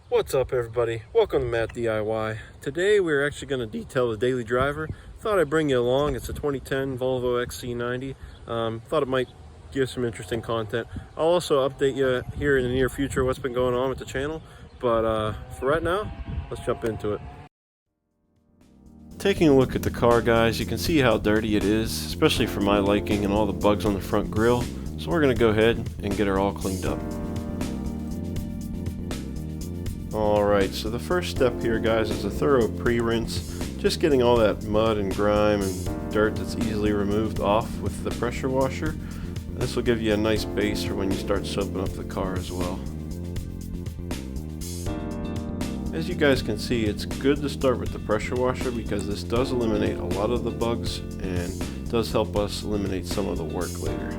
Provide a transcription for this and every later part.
What's up everybody? Welcome to MattDIY. Today we're actually going to detail the daily driver. Thought I'd bring you along. It's a 2010 Volvo XC90. Thought it might give some interesting content. I'll also update you here in the near future what's been going on with the channel. But for right now, let's jump into it. Taking a look at the car, guys, you can see how dirty it is, especially for my liking, and all the bugs on the front grille. So we're going to go ahead and get her all cleaned up. Alright, so the first step here, guys, is a thorough pre-rinse. Just getting all that mud and grime and dirt that's easily removed off with the pressure washer. This will give you a nice base for when you start soaping up the car as well. As you guys can see, it's good to start with the pressure washer because this does eliminate a lot of the bugs and does help us eliminate some of the work later.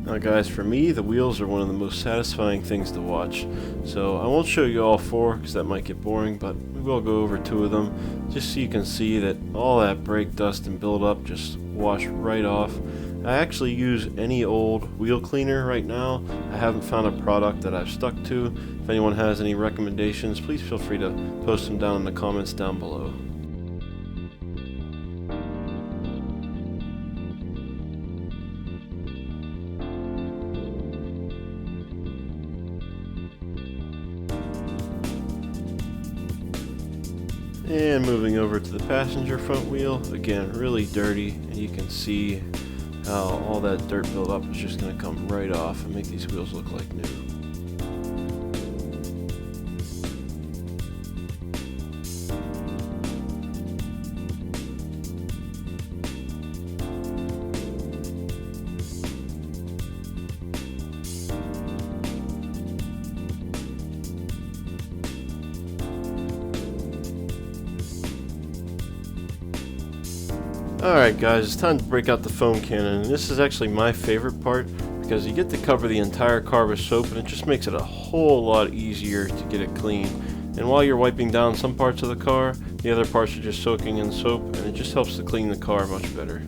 Now guys, for me, the wheels are one of the most satisfying things to watch. So I won't show you all four because that might get boring, but we will go over two of them just so you can see that all that brake dust and buildup just wash right off. I actually use any old wheel cleaner right now. I haven't found a product that I've stuck to. If anyone has any recommendations, please feel free to post them down in the comments down below. And moving over to the passenger front wheel, again really dirty, and you can see how all that dirt buildup is just going to come right off and make these wheels look like new. Alright guys, it's time to break out the foam cannon, and this is actually my favorite part because you get to cover the entire car with soap and it just makes it a whole lot easier to get it clean. And while you're wiping down some parts of the car, the other parts are just soaking in soap, and it just helps to clean the car much better.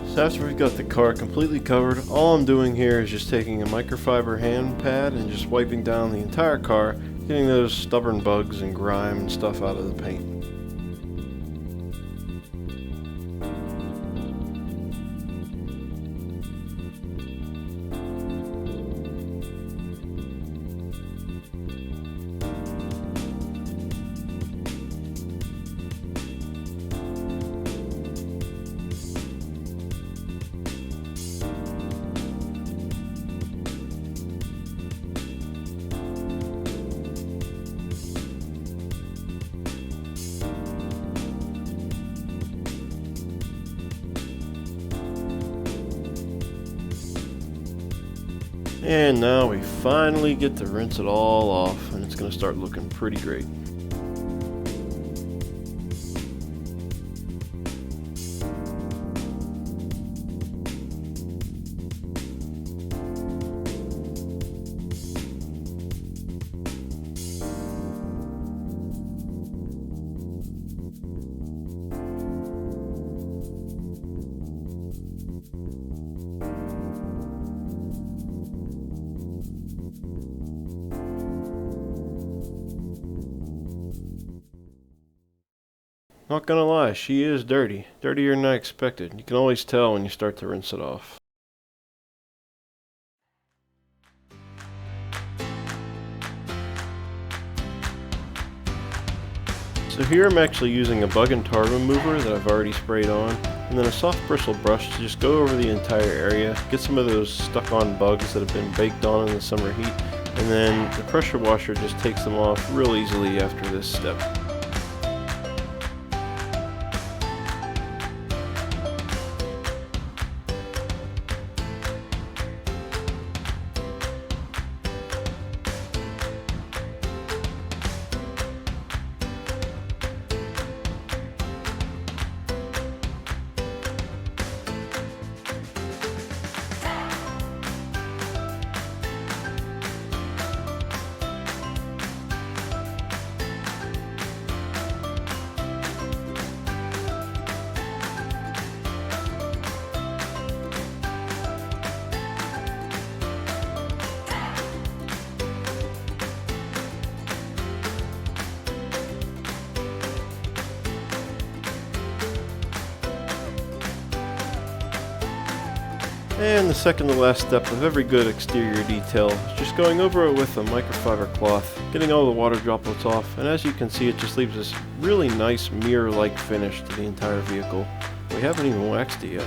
So after we've got the car completely covered, all I'm doing here is just taking a microfiber hand pad and just wiping down the entire car, getting those stubborn bugs and grime and stuff out of the paint. And now we finally get to rinse it all off, and it's going to start looking pretty great. Not gonna lie, she is dirty. Dirtier than I expected. You can always tell when you start to rinse it off. So here I'm actually using a bug and tar remover that I've already sprayed on, and then a soft bristle brush to just go over the entire area, get some of those stuck on bugs that have been baked on in the summer heat, and then the pressure washer just takes them off real easily after this step. And the second to last step of every good exterior detail is just going over it with a microfiber cloth, getting all the water droplets off, and as you can see, it just leaves this really nice mirror-like finish to the entire vehicle. We haven't even waxed it yet.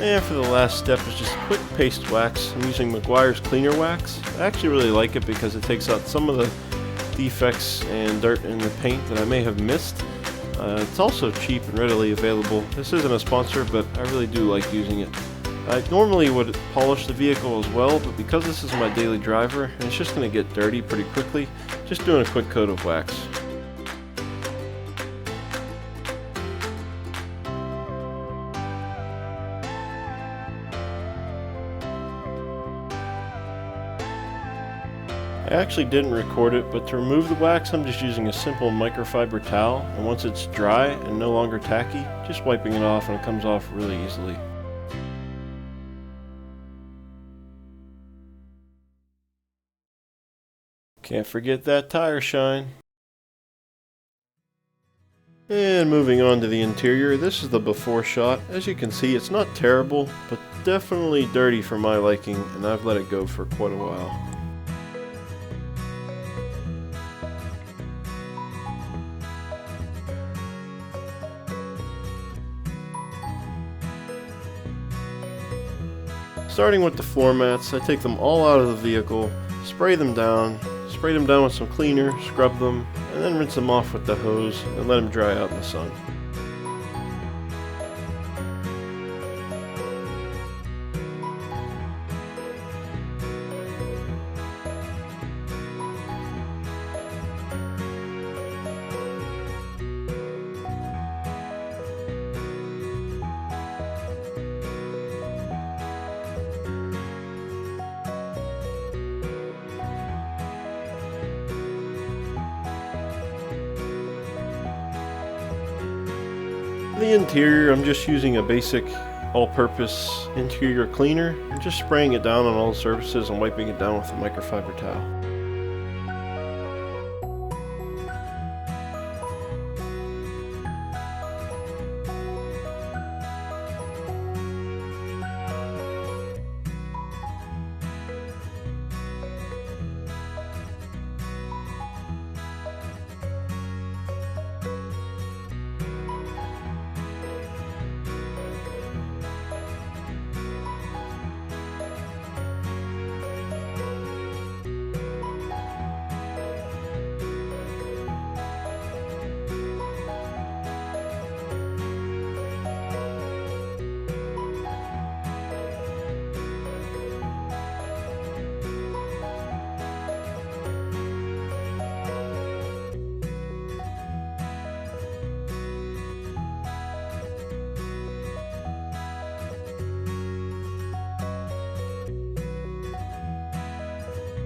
And for the last step is just a quick paste wax. I'm using Meguiar's Cleaner Wax. I actually really like it because it takes out some of the defects and dirt in the paint that I may have missed. It's also cheap and readily available. This isn't a sponsor, but I really do like using it. I normally would polish the vehicle as well, but because this is my daily driver and it's just going to get dirty pretty quickly, just doing a quick coat of wax. I actually didn't record it, but to remove the wax I'm just using a simple microfiber towel, and once it's dry and no longer tacky, just wiping it off and it comes off really easily. Can't forget that tire shine. And moving on to the interior, this is the before shot. As you can see, it's not terrible, but definitely dirty for my liking, and I've let it go for quite a while. Starting with the floor mats, I take them all out of the vehicle, spray them down with some cleaner, scrub them, and then rinse them off with the hose and let them dry out in the sun. The interior, I'm just using a basic all-purpose interior cleaner and just spraying it down on all the surfaces and wiping it down with a microfiber towel.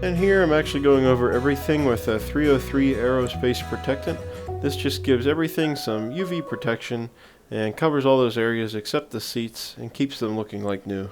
And here I'm actually going over everything with a 303 aerospace protectant. This just gives everything some UV protection and covers all those areas except the seats and keeps them looking like new.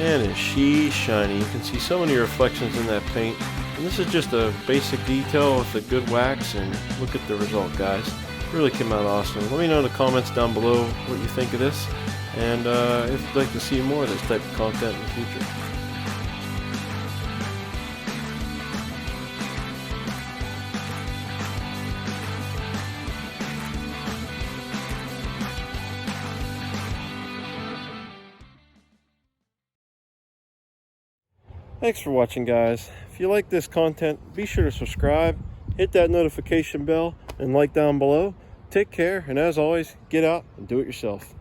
Man, is she shiny. You can see so many reflections in that paint. And this is just a basic detail with a good wax, and look at the result, guys. Really came out awesome. Let me know in the comments down below what you think of this, and if you'd like to see more of this type of content in the future. Thanks for watching, guys. If you like this content, be sure to subscribe, hit that notification bell, and like down below. Take care, and as always, get out and do it yourself.